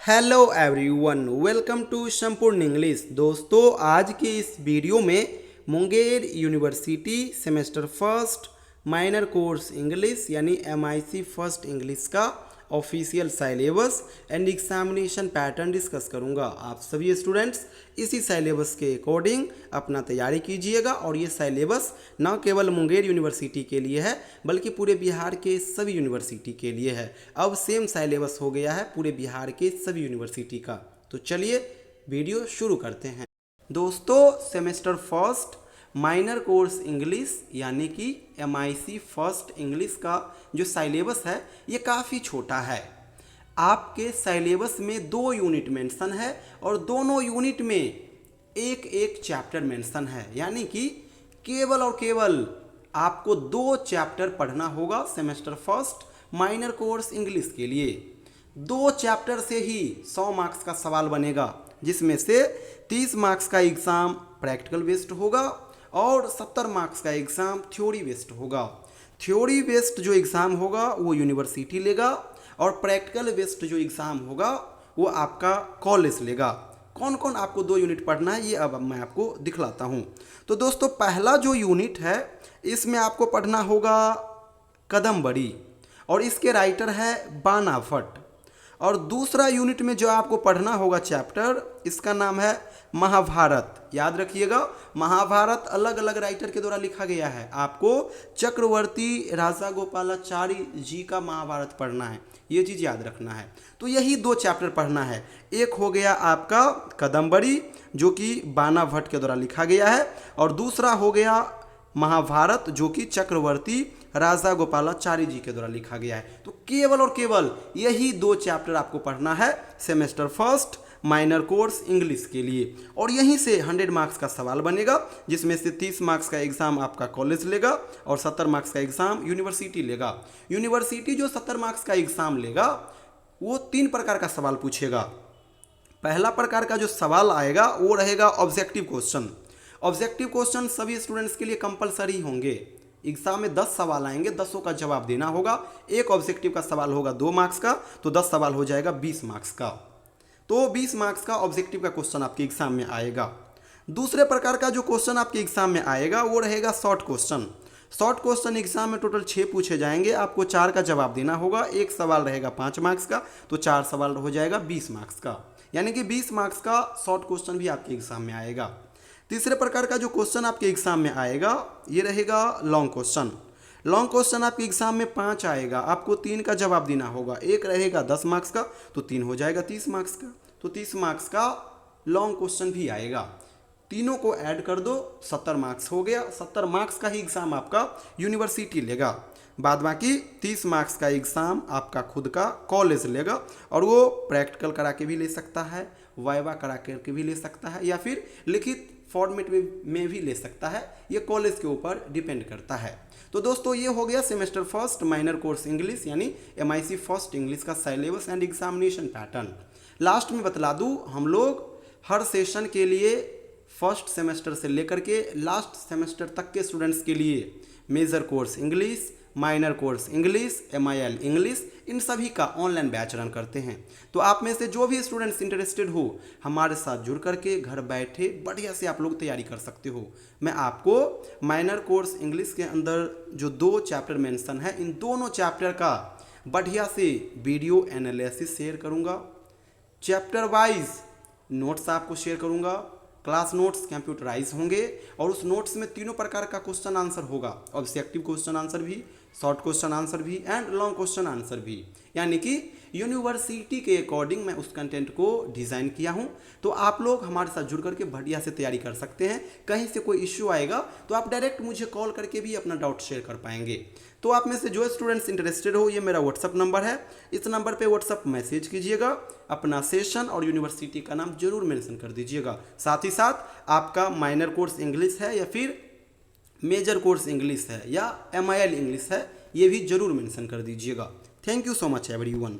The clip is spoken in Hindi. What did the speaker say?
हेलो एवरीवन, वेलकम टू संपूर्ण इंग्लिश। दोस्तों, आज के इस वीडियो में Munger university semester first minor course English यानी MIC फर्स्ट इंग्लिश का official syllabus and examination pattern discuss करूंगा। आप सभी स्टूडेंट्स इसी सिलेबस के अकॉर्डिंग अपना तैयारी कीजिएगा और ये सिलेबस न केवल मुंगेर यूनिवर्सिटी के लिए है बल्कि पूरे बिहार के सभी यूनिवर्सिटी के लिए है। अब सेम सिलेबस हो गया है पूरे बिहार के सभी यूनिवर्सिटी का। तो चलिए वीडियो शुरू करते हैं। दोस्तों, semester first minor course English यानी कि MIC फर्स्ट इंग्लिश का जो सिलेबस है ये काफ़ी छोटा है। आपके सिलेबस में 2 यूनिट मेंशन है और दोनों यूनिट में एक एक चैप्टर मेंशन है, यानी कि केवल और केवल आपको 2 चैप्टर पढ़ना होगा semester first minor course English के लिए। 2 चैप्टर से ही 100 मार्क्स का सवाल बनेगा, जिसमें से 30 मार्क्स का एग्ज़ाम प्रैक्टिकल बेस्ड होगा और 70 मार्क्स का एग्ज़ाम थ्योरी बेस्ड होगा। थ्योरी बेस्ड जो एग्ज़ाम होगा वो यूनिवर्सिटी लेगा और प्रैक्टिकल बेस्ड जो एग्ज़ाम होगा वो आपका कॉलेज लेगा। कौन कौन आपको 2 यूनिट पढ़ना है ये अब मैं आपको दिखलाता हूँ। तो दोस्तों, पहला जो यूनिट है इसमें आपको पढ़ना होगा कदमबड़ी और इसके राइटर है बाना भट्ट। और दूसरा यूनिट में जो आपको पढ़ना होगा चैप्टर, इसका नाम है महाभारत। याद रखिएगा, महाभारत अलग अलग राइटर के द्वारा लिखा गया है। आपको चक्रवर्ती राजा गोपालाचारी जी का महाभारत पढ़ना है, ये चीज़ याद रखना है। तो यही 2 चैप्टर पढ़ना है। एक हो गया आपका कदमबड़ी जो कि बाना भट्ट के द्वारा लिखा गया है, और दूसरा हो गया महाभारत जो कि चक्रवर्ती राजा गोपालाचारी जी के द्वारा लिखा गया है। तो केवल और केवल यही 2 चैप्टर आपको पढ़ना है semester first minor course English के लिए, और यहीं से 100 मार्क्स का सवाल बनेगा, जिसमें से 30 मार्क्स का एग्ज़ाम आपका कॉलेज लेगा और 70 मार्क्स का एग्ज़ाम यूनिवर्सिटी लेगा। यूनिवर्सिटी जो 70 मार्क्स का एग्ज़ाम लेगा वो 3 प्रकार का सवाल पूछेगा। पहला प्रकार का जो सवाल आएगा वो रहेगा ऑब्जेक्टिव क्वेश्चन। ऑब्जेक्टिव क्वेश्चन सभी स्टूडेंट्स के लिए कंपलसरी होंगे। एग्जाम में 10 सवाल आएंगे, 10 का जवाब देना होगा। एक ऑब्जेक्टिव का सवाल होगा 2 मार्क्स का, तो 10 सवाल हो जाएगा 20 मार्क्स का। तो 20 मार्क्स का ऑब्जेक्टिव का क्वेश्चन आपके एग्जाम में आएगा। दूसरे प्रकार का जो क्वेश्चन आपके एग्जाम में आएगा वो रहेगा short question. Short question exam में टोटल 6 पूछे जाएंगे, आपको 4 का जवाब देना होगा। एक सवाल रहेगा 5 मार्क्स का, तो 4 सवाल हो जाएगा 20 मार्क्स का, यानी कि 20 मार्क्स का शॉर्ट क्वेश्चन भी आपके एग्जाम में आएगा। तीसरे प्रकार का जो क्वेश्चन आपके एग्जाम में आएगा ये रहेगा लॉन्ग क्वेश्चन। लॉन्ग क्वेश्चन आपके एग्जाम में 5 आएगा, आपको 3 का जवाब देना होगा। एक रहेगा 10 मार्क्स का, तो 3 हो जाएगा 30 मार्क्स का, तो 30 मार्क्स का लॉन्ग क्वेश्चन भी आएगा। तीनों को ऐड कर दो, 70 मार्क्स हो गया। 70 मार्क्स का ही एग्ज़ाम आपका यूनिवर्सिटी लेगा। बाद बाकी 30 मार्क्स का एग्ज़ाम आपका खुद का कॉलेज लेगा, और वो प्रैक्टिकल करा के भी ले सकता है, वाइवा करा के भी ले सकता है, या फिर लिखित फॉर्मेट में भी ले सकता है। ये कॉलेज के ऊपर डिपेंड करता है। तो दोस्तों, ये हो गया semester first minor course English यानी MIC फर्स्ट इंग्लिश का syllabus and examination pattern. Last में बतला दूँ, हम लोग हर सेशन के लिए फर्स्ट सेमेस्टर से लेकर के लास्ट सेमेस्टर तक के स्टूडेंट्स के लिए major course English, minor course English, MIL English, इन सभी का ऑनलाइन बैच रन करते हैं। तो आप में से जो भी स्टूडेंट्स इंटरेस्टेड हो, हमारे साथ जुड़ करके घर बैठे बढ़िया से आप लोग तैयारी कर सकते हो। मैं आपको माइनर कोर्स इंग्लिश के अंदर जो 2 चैप्टर मेंशन है, इन दोनों चैप्टर का बढ़िया से वीडियो एनालिसिस शेयर करूँगा। चैप्टर वाइज नोट्स आपको शेयर करूँगा। क्लास नोट्स कंप्यूटराइज होंगे और उस नोट्स में 3 प्रकार का क्वेश्चन आंसर होगा। ऑब्जेक्टिव क्वेश्चन आंसर भी, शॉर्ट क्वेश्चन आंसर भी एंड लॉन्ग क्वेश्चन आंसर भी, यानी कि यूनिवर्सिटी के अकॉर्डिंग मैं उस कंटेंट को डिज़ाइन किया हूं। तो आप लोग हमारे साथ जुड़ करके बढ़िया से तैयारी कर सकते हैं। कहीं से कोई इश्यू आएगा तो आप डायरेक्ट मुझे कॉल करके भी अपना डाउट शेयर कर पाएंगे। तो आप में से जो स्टूडेंट्स इंटरेस्टेड हो, ये मेरा व्हाट्सअप नंबर है, इस नंबर पे व्हाट्सअप मैसेज कीजिएगा। अपना सेशन और यूनिवर्सिटी का नाम जरूर मेंशन कर दीजिएगा। साथ ही साथ आपका माइनर कोर्स इंग्लिश है या फिर मेजर कोर्स इंग्लिश है या MIL इंग्लिश है, ये भी जरूर मेंशन कर दीजिएगा। Thank you so much everyone.